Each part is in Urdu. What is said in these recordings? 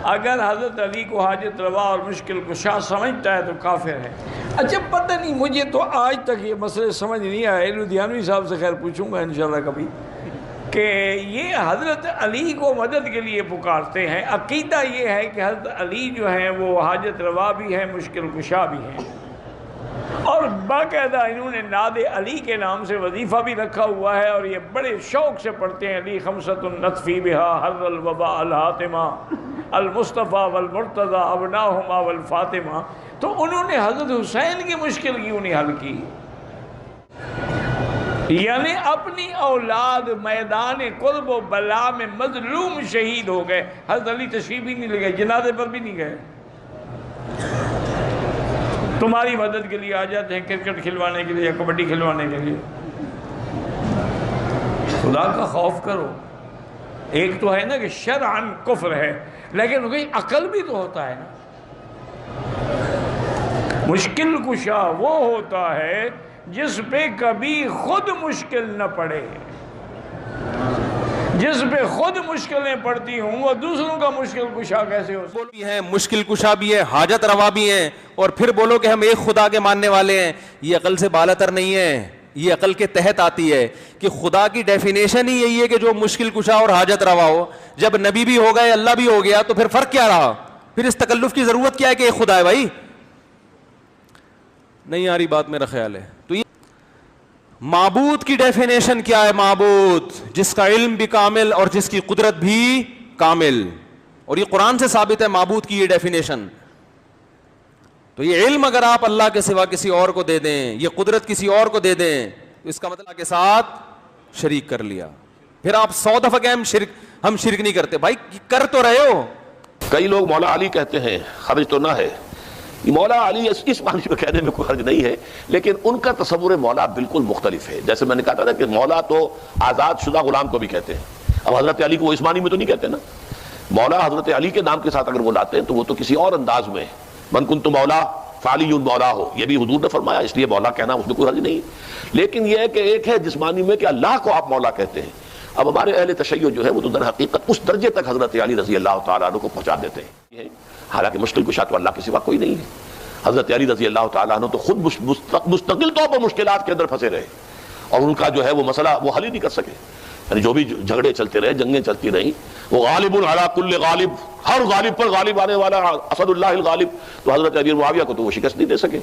اگر حضرت علی کو حاجت روا اور مشکل کشا سمجھتا ہے تو کافر ہے۔ اچھا پتہ نہیں، مجھے تو آج تک یہ مسئلے سمجھ نہیں آئے، لدھیانوی صاحب سے خیر پوچھوں گا انشاءاللہ کبھی، کہ یہ حضرت علی کو مدد کے لیے پکارتے ہیں، عقیدہ یہ ہے کہ حضرت علی جو ہیں وہ حاجت روا بھی ہیں، مشکل کشا بھی ہیں، اور باقاعدہ انہوں نے ناد علی کے نام سے وظیفہ بھی رکھا ہوا ہے، اور یہ بڑے شوق سے پڑھتے ہیں، علی خمسۃ نطفی بہا حر الوباء الحاتمہ المصطفیٰ والمرتضی ابناہما والفاطمہ۔ تو انہوں نے حضرت حسین کی مشکل کیوں نہیں حل کی؟ یعنی اپنی اولاد میدان قرب و بلا میں مظلوم شہید ہو گئے، حضرت علی تشریف بھی نہیں لے گئے، جنازے پر بھی نہیں گئے، تمہاری مدد کے لیے آ جاتے ہیں کرکٹ کھلوانے کے لیے یا کبڈی کھلوانے کے لیے۔ خدا کا خوف کرو۔ ایک تو ہے نا کہ شرعاً کفر ہے، لیکن کوئی عقل بھی تو ہوتا ہے نا۔ مشکل کشا وہ ہوتا ہے جس پہ کبھی خود مشکل نہ پڑے، جس پہ خود مشکلیں پڑتی ہوں وہ دوسروں کا مشکل کشا کیسے ہو سکتا بھی ہیں، مشکل کشا بھی ہے، حاجت روا بھی ہیں، اور پھر بولو کہ ہم ایک خدا کے ماننے والے ہیں۔ یہ عقل سے بالاتر نہیں ہے، یہ عقل کے تحت آتی ہے کہ خدا کی ڈیفینیشن ہی یہی ہے کہ جو مشکل کشا اور حاجت روا ہو۔ جب نبی بھی ہو گئے، اللہ بھی ہو گیا، تو پھر فرق کیا رہا؟ پھر اس تکلف کی ضرورت کیا ہے کہ ایک خدا ہے؟ بھائی نہیں آ رہی بات، میرا خیال ہے۔ تو یہ معبود کی ڈیفینیشن کیا ہے؟ معبود جس کا علم بھی کامل اور جس کی قدرت بھی کامل، اور یہ قرآن سے ثابت ہے معبود کی یہ ڈیفینیشن۔ تو یہ علم اگر آپ اللہ کے سوا کسی اور کو دے دیں، یہ قدرت کسی اور کو دے دیں، تو اس کا مطلب کے ساتھ شریک کر لیا۔ پھر آپ 100 دفعہ کہ ہم شرک نہیں کرتے، بھائی کر تو رہے ہو۔ کئی لوگ مولا علی کہتے ہیں، حرج تو نہ ہے، مولا علی اس معنی میں کہنے میں کوئی حرج نہیں ہے، لیکن ان کا تصور مولا بالکل مختلف ہے۔ جیسے میں نے کہا تھا نا کہ مولا تو آزاد شدہ غلام کو بھی کہتے ہیں، اب حضرت علی کو وہ اس معنی میں تو نہیں کہتے نا۔ مولا حضرت علی کے نام کے ساتھ اگر وہ لاتے ہیں تو وہ تو کسی اور انداز میں، من کنت مولا فعلی مولا ہو، یہ بھی حضور نے فرمایا، اس لیے مولا کہنا اس میں کوئی حرج نہیں۔ لیکن یہ ہے کہ ایک ہے جسمانی میں کہ اللہ کو آپ مولا کہتے ہیں۔ اب ہمارے اہل تشیع جو ہے وہ تو در حقیقت اس درجے تک حضرت علی رضی اللہ تعالیٰ عنہ کو پہنچا دیتے ہیں، حالانکہ مشکل کشا تو اللہ کے سوا کوئی نہیں ہے۔ حضرت علی رضی اللہ تعالیٰ عنہ تو خود مستقل طور پر مشکلات کے اندر پھنسے رہے، اور ان کا جو ہے وہ مسئلہ وہ حل ہی نہیں کر سکے، یعنی جو بھی جھگڑے چلتے رہے، جنگیں چلتی رہیں، وہ غالب علی کل غالب، ہر غالب پر غالب آنے والا اسد اللہ الغالب، تو حضرت علی معاویہ کو تو وہ شکست نہیں دے سکے۔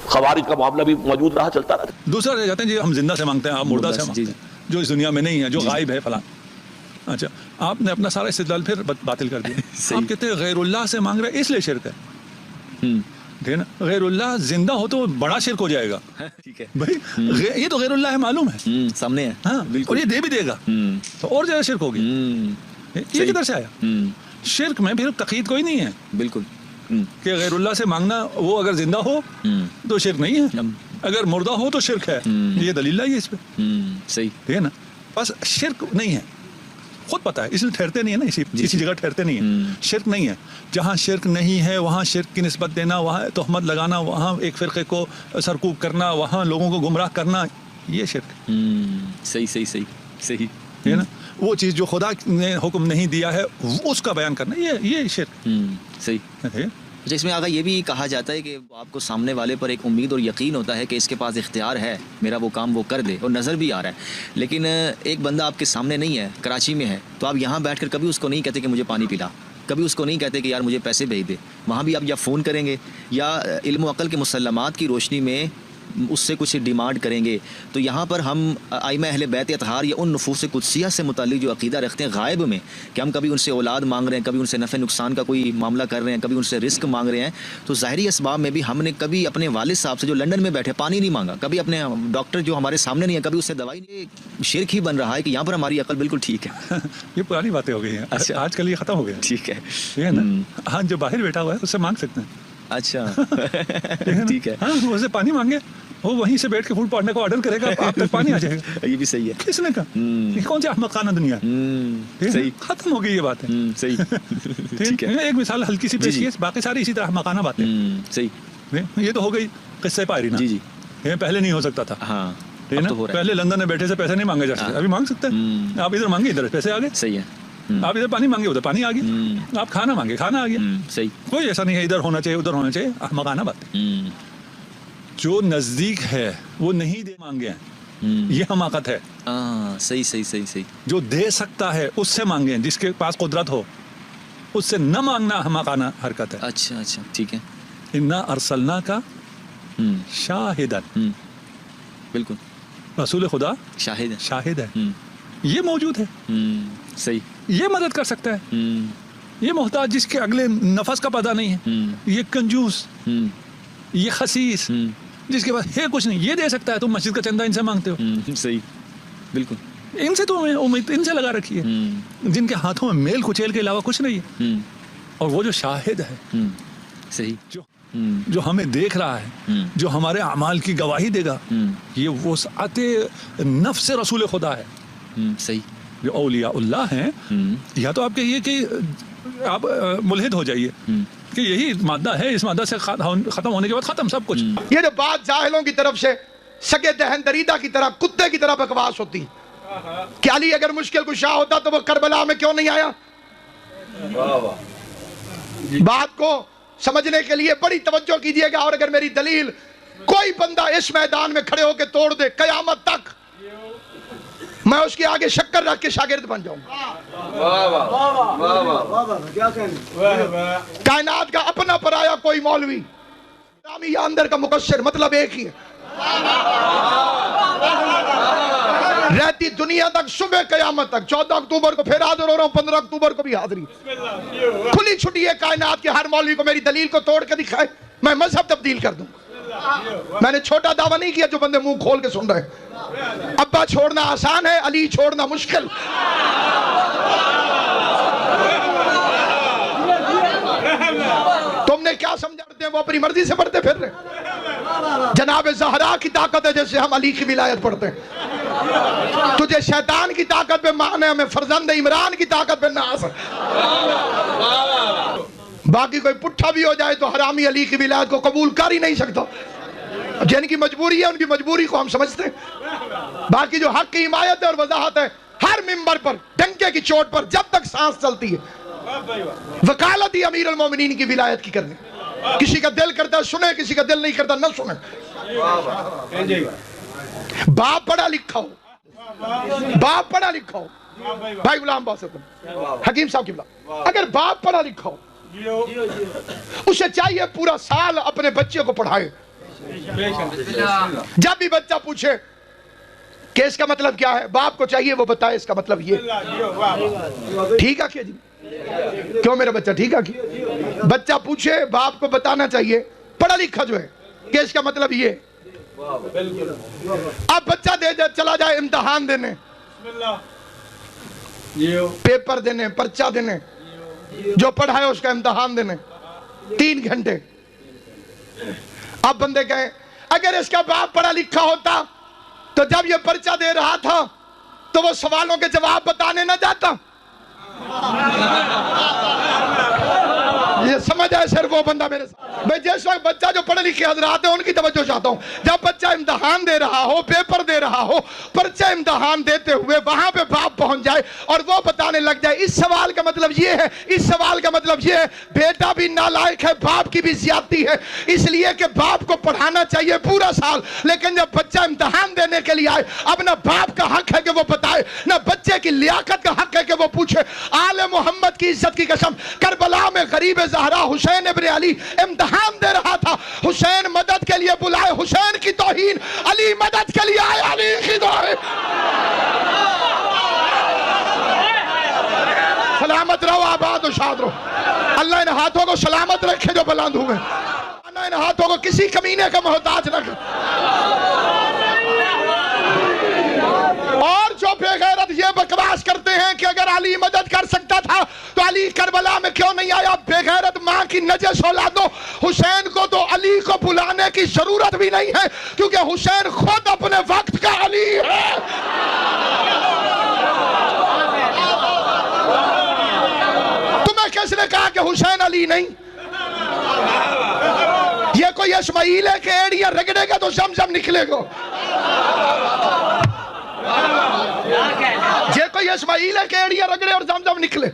خوارج کا معاملہ بھی موجود رہا، چلتا رہا۔ دوسرا رہ جاتے ہیں جی ہم زندہ سے مانگتے ہیں، آپ مردہ سے مانگتے ہیں، جو اس دنیا میں نہیں ہے، جو غائب ہے فلاں۔ اچھا آپ نے اپنا سارا استدلال پھر باطل کر دیا۔ آپ کہتے ہیں غیر اللہ سے مانگ رہے اس لیے شرک ہے، ٹھیک نا؟ غیر اللہ زندہ ہو تو بڑا شرک ہو جائے گا، ٹھیک ہے بھائی یہ تو غیر اللہ ہے، معلوم ہے، سامنے ہے، ہاں اور یہ دے بھی دے گا تو اور زیادہ شرک ہوگی۔ یہ کدھر سے آیا؟ شرک میں پھر تقید کوئی نہیں ہے، بالکل، کہ غیر اللہ سے مانگنا وہ اگر زندہ ہو تو شرک نہیں ہے، اگر مردہ ہو تو شرک ہے، یہ دلیل ہے اس پہ، صحیح، ٹھیک ہے نا؟ بس شرک نہیں ہے، خود پتہ ہے، اس لیے ٹھہرتے نہیں ہے نا، اسی جگہ ٹھہرتے نہیں ہیں۔ شرک نہیں ہے، جہاں شرک نہیں ہے وہاں شرک کی نسبت دینا، وہاں تہمت لگانا، وہاں ایک فرقے کو سرکوب کرنا، وہاں لوگوں کو گمراہ کرنا، یہ شرک۔ صحیح صحیح صحیح صحیح، ہے نا؟ وہ چیز جو خدا نے حکم نہیں دیا ہے اس کا بیان کرنا، یہ شرک۔ صحیح۔ اچھا اس میں آگا یہ بھی کہا جاتا ہے کہ آپ کو سامنے والے پر ایک امید اور یقین ہوتا ہے کہ اس کے پاس اختیار ہے، میرا وہ کام وہ کر دے، اور نظر بھی آ رہا ہے، لیکن ایک بندہ آپ کے سامنے نہیں ہے، کراچی میں ہے، تو آپ یہاں بیٹھ کر کبھی اس کو نہیں کہتے کہ مجھے پانی پلا، کبھی اس کو نہیں کہتے کہ یار مجھے پیسے بھیج دے، وہاں بھی آپ یا فون کریں گے یا علم و عقل کے مسلمات کی روشنی میں اس سے کچھ ڈیمانڈ کریں گے۔ تو یہاں پر ہم ائمہ اہل بیت اطہار یا ان نفوس قدسیہ سے متعلق جو عقیدہ رکھتے ہیں غائب میں، کہ ہم کبھی ان سے اولاد مانگ رہے ہیں، کبھی ان سے نفع نقصان کا کوئی معاملہ کر رہے ہیں، کبھی ان سے رزق مانگ رہے ہیں، تو ظاہری اسباب میں بھی ہم نے کبھی اپنے والد صاحب سے جو لندن میں بیٹھے پانی نہیں مانگا، کبھی اپنے ڈاکٹر جو ہمارے سامنے نہیں ہے کبھی اس سے دوائی نہیں۔ شرک ہی بن رہا ہے کہ یہاں پر ہماری عقل بالکل ٹھیک ہے۔ یہ پرانی باتیں ہو گئی ہیں، آج کل یہ ختم ہو گیا، ٹھیک ہے، ٹھیک ہے نا؟ ہاں جو باہر بیٹھا ہوا ہے اس سے مانگ سکتے ہیں، اچھا ٹھیک ہے، ہاں اس سے پانی مانگے، وہ وہیں سے بیٹھ کے فوڈ پارٹنر کو آرڈر کرے گا، آپ تک پانی آ جائے گا۔ یہ بھی صحیح ہے، کس نے کہا؟ یہ کون سی احمقانہ دنیا ہے؟ صحیح، ختم ہو گئی یہ بات ہے، صحیح، ٹھیک ہے، ایک مثال ہلکی سی پیش کی ہے، باقی ساری اسی طرح احمقانہ باتیں۔ صحیح، یہ تو ہو گئی قصہ پائرینا، جی جی، یہ پہلے نہیں ہو سکتا تھا، ہاں پہلے لندن میں بیٹھے سے پیسے نہیں مانگے جا سکتے، ابھی مانگ سکتے ہیں، آپ ادھر مانگے ادھر پیسے آ گئے، صحیح ہے، آپ ادھر پانی مانگے ادھر پانی آ گیا, آپ کھانا مانگے کھانا آ گیا. صحیح. کوئی ایسا نہیں ہے ادھر ہونا چاہیے ادھر ہونا چاہیے, مکانہ بات ہے. جو نزدیک ہے وہ نہیں دے مانگے ہیں, یہ حماقت ہے. صحیح صحیح صحیح صحیح. جو دے سکتا ہے اس سے مانگیں, جس کے پاس قدرت ہو اس سے نہ مانگنا حماقانہ حرکت ہے. اچھا اچھا ٹھیک ہے. انا ارسلنا کا شاہدن, بالکل رسول خدا شاہد ہے. شاہد ہے, یہ موجود ہے, صحیح. یہ مدد کر سکتا ہے. یہ محتاج جس کے اگلے نفس کا پتہ نہیں ہے, یہ کنجوس, یہ خسیس, جس کے پاس ہے کچھ نہیں, یہ دے سکتا ہے. تم مسجد کا چندہ ان سے مانگتے ہو. صحیح بالکل. ان سے تو امید ان سے لگا رکھی ہے, جن کے ہاتھوں میں میل کچیل کے علاوہ کچھ نہیں ہے. اور وہ جو شاہد ہے, صحیح, جو ہمیں دیکھ رہا ہے, جو ہمارے اعمال کی گواہی دے گا, یہ وسعت نفس رسول خدا ہے. صحیح. جو اولیاء اللہ ہیں, یا تو آپ کہیے کہ آپ ملحد ہو جائیے کہ یہی مادہ ہے, اس مادہ سے ختم ہونے کے بعد ختم سب کچھ. یہ جو بات جاہلوں کی طرف سے سگے دہن دریدہ کی طرح, کتے کی طرح بکواس ہوتی کہ علی اگر مشکل کشا ہوتا تو وہ کربلا میں کیوں نہیں آیا. بات کو سمجھنے کے لیے بڑی توجہ کیجئے گا, اور اگر میری دلیل کوئی بندہ اس میدان میں کھڑے ہو کے توڑ دے قیامت تک, میں اس کے آگے شکر رکھ کے شاگرد بن جاؤں گا. کائنات کا اپنا پرایا کوئی مولوی, یا اندر کا مقصر, مطلب ایک ہی ہے. رہتی دنیا تک صبح قیامت تک. 14 اکتوبر کو پھر حاضر ہو رہا ہوں, 15 اکتوبر کو بھی حاضری. کھلی چھٹی ہے کائنات کے ہر مولوی کو میری دلیل کو توڑ کے دکھائے, میں مذہب تبدیل کر دوں. میں نے چھوٹا دعویٰ نہیں کیا جو بندے منہ کھول کے سن رہے. ابا چھوڑنا آسان ہے, علی چھوڑنا مشکل. تم نے کیا سمجھتے ہیں وہ اپنی مرضی سے پڑھتے پھر رہے. جناب زہرا کی طاقت ہے جیسے ہم علی کی ولایت پڑھتے ہیں. تجھے شیطان کی طاقت پہ مان ہے, ہمیں فرزند عمران کی طاقت پہ ناز ہے. باقی کوئی پٹھا بھی ہو جائے تو حرامی علی کی ولایت کو قبول کر ہی نہیں سکتا. جن کی مجبوری ہے ان کی مجبوری کو ہم سمجھتے ہیں. باقی جو حق کی حمایت ہے اور وضاحت ہے, ہر ممبر پر ڈنکے کی چوٹ پر جب تک سانس چلتی ہے وکالت ہی امیر المومنین کی ولایت کی کرنی. کسی کا دل کرتا ہے سنے, کسی کا دل نہیں کرتا نہ سنے. باپ پڑھا لکھا ہو, باپ پڑھا لکھا ہو, بھائی غلام باسط حکیم صاحب قبلہ, اگر باپ پڑھا لکھا ہو اسے چاہیے پورا سال اپنے بچے کو پڑھائے. جب بھی بچہ پوچھے کہ اس کا مطلب کیا ہے, باپ کو چاہیے وہ بتائے اس کا مطلب یہ. ٹھیک ہے کیا جی, کیوں میرا بچہ ٹھیک ہے کیا. بچہ پوچھے باپ کو بتانا چاہیے پڑھا لکھا جو ہے کہ اس کا مطلب یہ. اب بچہ چلا جائے امتحان دینے, پیپر دینے, پرچہ دینے, جو پڑھا ہے اس کا امتحان دینے 3 گھنٹے. اب بندے کہیں اگر اس کا باپ پڑھا لکھا ہوتا تو جب یہ پرچہ دے رہا تھا تو وہ سوالوں کے جواب بتانے نہ جاتا. یہ سمجھ آئے صرف وہ بندہ میرے ساتھ. میں جس وقت بچہ جو پڑھے لکھے حضرات ہیں ان کی توجہ چاہتا ہوں, جب بچہ امتحان دے رہا ہو, پیپر دے رہا ہو, پرچہ امتحان دیتے ہوئے وہاں پہ باپ پہنچ جائے اور وہ بتانے لگ جائے اس سوال کا مطلب یہ ہے, اس سوال کا مطلب یہ ہے, بیٹا بھی نالائق ہے, باپ کی بھی زیادتی ہے. اس لیے کہ باپ کو پڑھانا چاہیے پورا سال, لیکن جب بچہ امتحان دینے کے لیے آئے, اب نہ باپ کا حق ہے کہ وہ بتائے, نہ بچے کی لیاقت کا حق ہے کہ وہ پوچھے. آل محمد کی عزت کی قسم, کربلا میں غریب زہرا حسین ابن علی امتحان دے رہا تھا. حسین مدد کے لیے بلائے, حسین کی توہین, علی مدد کے لیے آئے, علی کی توہین. سلامت رہو, آباد و شاد رہو. اللہ ان ہاتھوں کو سلامت رکھے جو بلند ہوئے, اللہ ان ہاتھوں کو کسی کمینے کا محتاج رکھے. اور جو بے غیرت یہ بکواس کرتے ہیں کہ اگر علی مدد کر سکتا تھا تو علی کربلا میں کیوں نہیں آیا. بے غیرت ماں کی نجس اولادوں, حسین کو تو علی کو بلانے کی ضرورت بھی نہیں ہے کیونکہ حسین خود اپنے وقت کا علی ہے. تمہیں کس نے کہا کہ حسین علی نہیں؟ یہ کوئی اسماعیل ہے کہ ایڑیاں رگڑے گا تو زمزم نکلے گا. یہ کوئی یہ اسماعیل ہے کہ ایڑیاں رگڑے اور زمزم نکلے؟